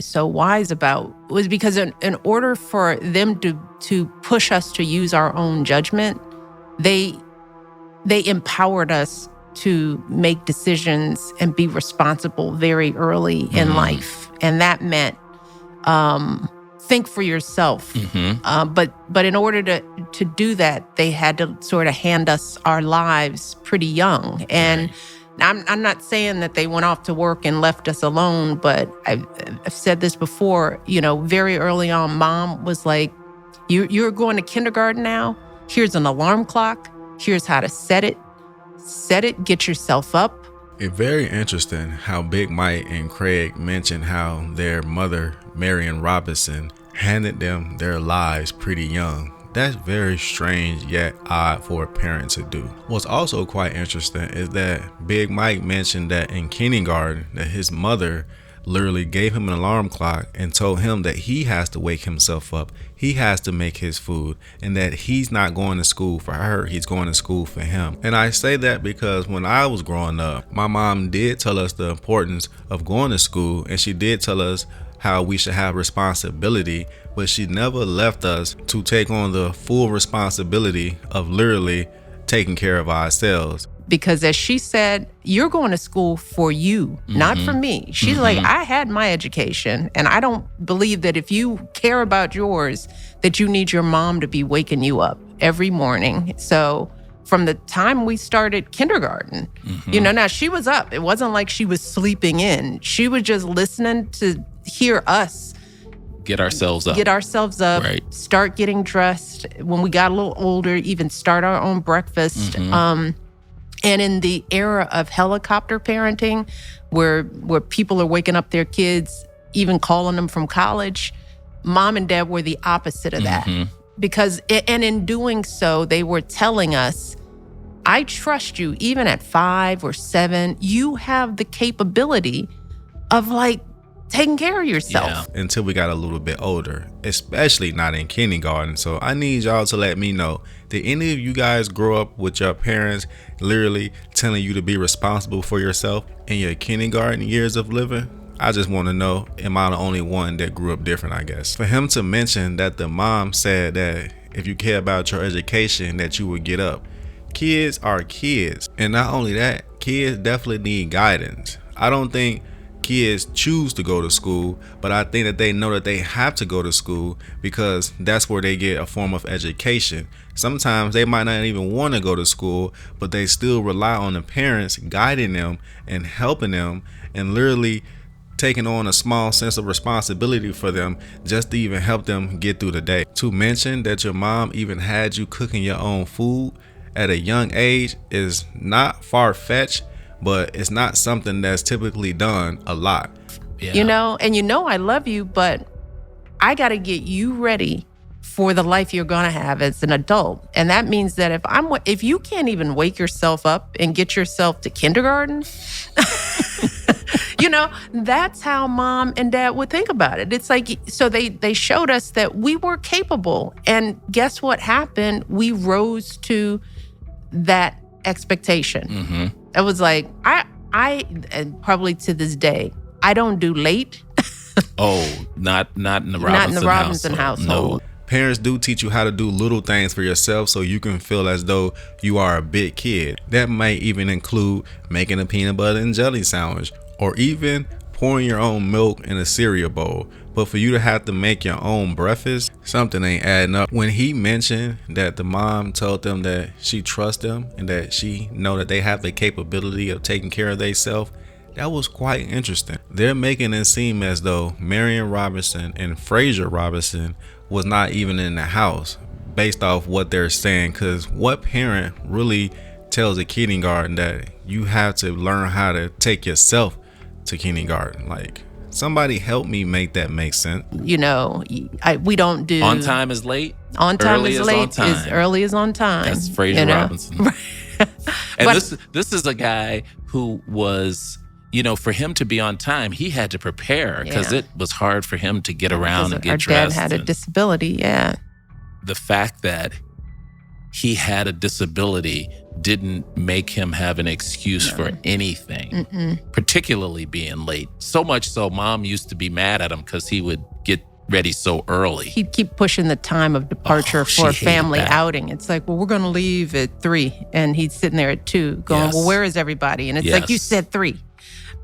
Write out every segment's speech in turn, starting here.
so wise about was because in order for them to push us to use our own judgment, they empowered us to make decisions and be responsible very early in life. And that meant think for yourself. But in order to do that, they had to sort of hand us our lives pretty young. And I'm not saying that they went off to work and left us alone, but I've said this before, very early on, Mom was like, you're going to kindergarten now. Here's an alarm clock. Here's how to set it, get yourself up. It's very interesting how Big Mike and Craig mentioned how their mother, Marian Robinson, handed them their lives pretty young. That's very strange yet odd for a parent to do. What's also quite interesting is that Big Mike mentioned that in kindergarten that his mother literally gave him an alarm clock and told him that he has to wake himself up, he has to make his food, and that he's not going to school for her, he's going to school for him. And I say that because when I was growing up, my mom did tell us the importance of going to school, and she did tell us how we should have responsibility, but she never left us to take on the full responsibility of literally taking care of ourselves. Because as she said, you're going to school for you, not for me. She's like, I had my education, and I don't believe that if you care about yours, that you need your mom to be waking you up every morning. So from the time we started kindergarten, now she was up. It wasn't like she was sleeping in. She was just listening to hear us get ourselves up, right. Start getting dressed. When we got a little older, even start our own breakfast. And in the era of helicopter parenting, where people are waking up their kids, even calling them from college, Mom and Dad were the opposite of that. Because, and in doing so, they were telling us, I trust you, even at 5 or 7, you have the capability of taking care of yourself. Yeah, until we got a little bit older, especially not in kindergarten. So I need y'all to let me know, did any of you guys grow up with your parents literally telling you to be responsible for yourself in your kindergarten years of living? I just want to know, am I the only one that grew up different, I guess? For him to mention that the mom said that if you care about your education, that you would get up. Kids are kids. And not only that, kids definitely need guidance. I don't think kids choose to go to school, but I think that they know that they have to go to school because that's where they get a form of education. Sometimes they might not even want to go to school, but they still rely on the parents guiding them and helping them and literally taking on a small sense of responsibility for them just to even help them get through the day. To mention that your mom even had you cooking your own food at a young age is not far-fetched, but it's not something that's typically done a lot. Yeah. I love you, but I got to get you ready for the life you're going to have as an adult. And that means that if you can't even wake yourself up and get yourself to kindergarten, that's how Mom and Dad would think about it. It's like, so they showed us that we were capable. And guess what happened? We rose to that expectation. It was like, I and probably to this day, I don't do late. Not in the Robinson household. No. Parents do teach you how to do little things for yourself so you can feel as though you are a big kid. That might even include making a peanut butter and jelly sandwich, or even pouring your own milk in a cereal bowl. But for you to have to make your own breakfast, something ain't adding up. When he mentioned that the mom told them that she trusts them and that she know that they have the capability of taking care of themselves, that was quite interesting. They're making it seem as though Marian Robinson and Fraser Robinson was not even in the house based off what they're saying. Because what parent really tells a kindergarten that you have to learn how to take yourself to kindergarten? Somebody help me make that make sense. We don't do... On time is late. On time is late. As early as on time. That's Fraser Robinson. And this is a guy who was, for him to be on time, he had to prepare because it was hard for him to get around and get dressed. Our dad had a disability, The fact that he had a disability didn't make him have an excuse for anything, particularly being late. So much so, Mom used to be mad at him because he would get ready so early. He'd keep pushing the time of departure for a family outing. It's like, well, we're going to leave at 3. And he's sitting there at 2 going, well, where is everybody? And it's like, you said 3.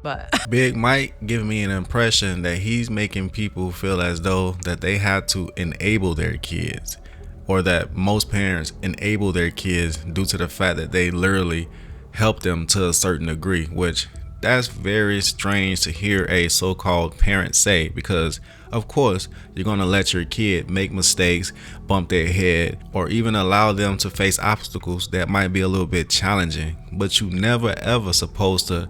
But Big Mike giving me an impression that he's making people feel as though that they have to enable their kids, or that most parents enable their kids due to the fact that they literally help them to a certain degree, which that's very strange to hear a so-called parent say, because of course you're going to let your kid make mistakes, bump their head, or even allow them to face obstacles that might be a little bit challenging, but you never ever supposed to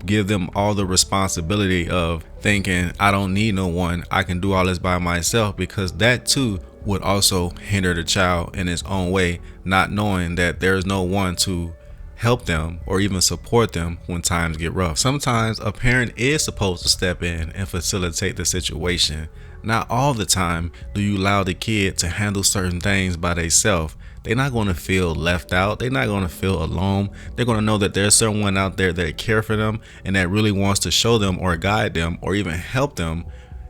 give them all the responsibility of thinking, I don't need no one, I can do all this by myself, because that too would also hinder the child in its own way, not knowing that there's no one to help them or even support them when times get rough. Sometimes a parent is supposed to step in and facilitate the situation. Not all the time do you allow the kid to handle certain things by themselves. They're not going to feel left out. They're not going to feel alone. They're going to know that there's someone out there that care for them and that really wants to show them or guide them or even help them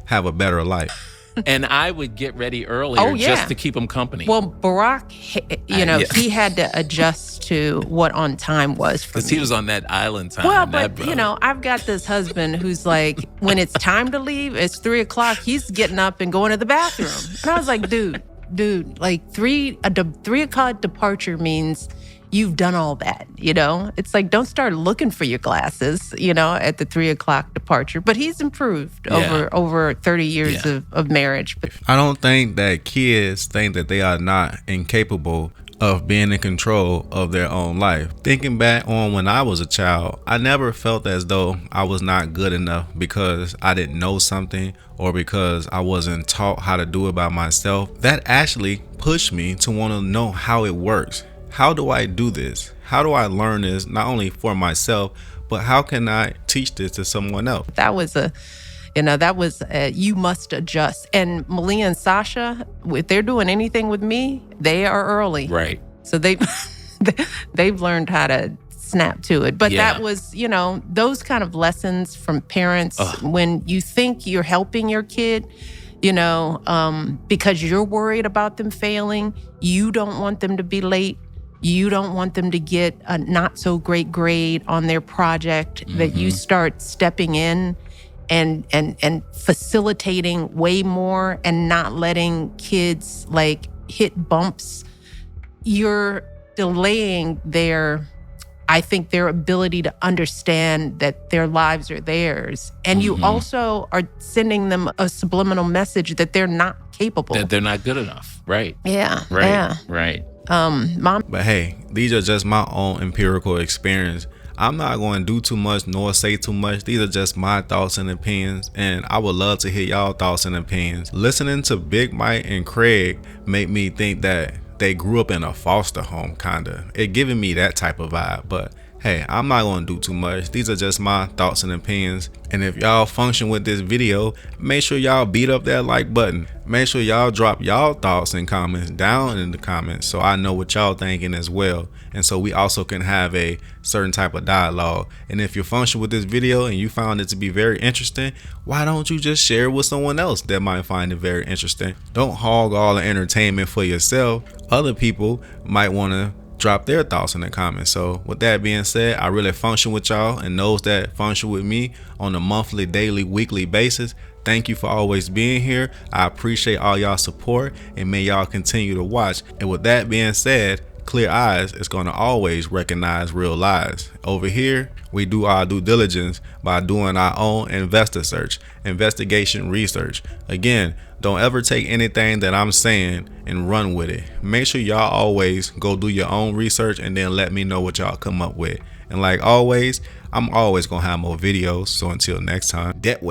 have a better life. And I would get ready earlier just to keep him company. Well, Barack, he had to adjust to what on time was for me. Because he was on that island time. Well, but, I've got this husband who's like, when it's time to leave, it's 3 o'clock, he's getting up and going to the bathroom. And I was like, dude, like 3 o'clock departure means you've done all that, It's like, don't start looking for your glasses, at the 3 o'clock departure. But he's improved over 30 years of marriage. But I don't think that kids think that they are not incapable of being in control of their own life. Thinking back on when I was a child, I never felt as though I was not good enough because I didn't know something or because I wasn't taught how to do it by myself. That actually pushed me to want to know how it works. How do I do this? How do I learn this, not only for myself, but how can I teach this to someone else? That was you must adjust. And Malia and Sasha, if they're doing anything with me, they are early. Right. So they've learned how to snap to it. But that was, those kind of lessons from parents when you think you're helping your kid, because you're worried about them failing, you don't want them to be late. You don't want them to get a not so great grade on their project, that you start stepping in and facilitating way more and not letting kids like hit bumps. You're delaying their ability to understand that their lives are theirs. And you also are sending them a subliminal message that they're not capable. That they're not good enough. Right. Yeah. Right. Yeah. Right. Mom. But hey, these are just my own empirical experience. I'm not going to do too much nor say too much. These are just my thoughts and opinions, and I would love to hear y'all thoughts and opinions. Listening to Big Mike and Craig made me think that they grew up in a foster home, kinda. It giving me that type of vibe, but hey, I'm not going to do too much. These are just my thoughts and opinions. And if y'all function with this video, make sure y'all beat up that like button. Make sure y'all drop y'all thoughts and comments down in the comments so I know what y'all thinking as well. And so we also can have a certain type of dialogue. And if you function with this video and you found it to be very interesting, why don't you just share it with someone else that might find it very interesting? Don't hog all the entertainment for yourself. Other people might want to drop their thoughts in the comments. So with that being said, I really function with y'all, and those that function with me on a monthly, daily, weekly basis, thank you for always being here. I appreciate all y'all support, and may y'all continue to watch. And with that being said, Clear Eyes is going to always recognize real lies. Over here, we do our due diligence by doing our own investigation research. Again, don't ever take anything that I'm saying and run with it. Make sure y'all always go do your own research and then let me know what y'all come up with. And like always, I'm always gonna have more videos. So until next time, that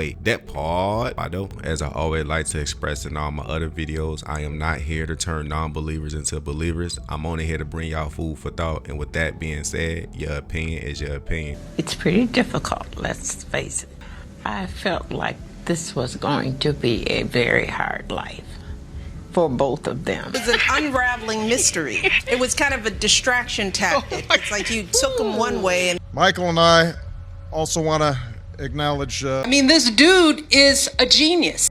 part. As I always like to express in all my other videos, I am not here to turn non-believers into believers. I'm only here to bring y'all food for thought. And with that being said, your opinion is your opinion. It's pretty difficult, let's face it. I felt like this was going to be a very hard life. for both of them. It was an unraveling mystery. It was kind of a distraction tactic. It's like you took them one way and Michael and I also want to acknowledge I mean, this dude is a genius.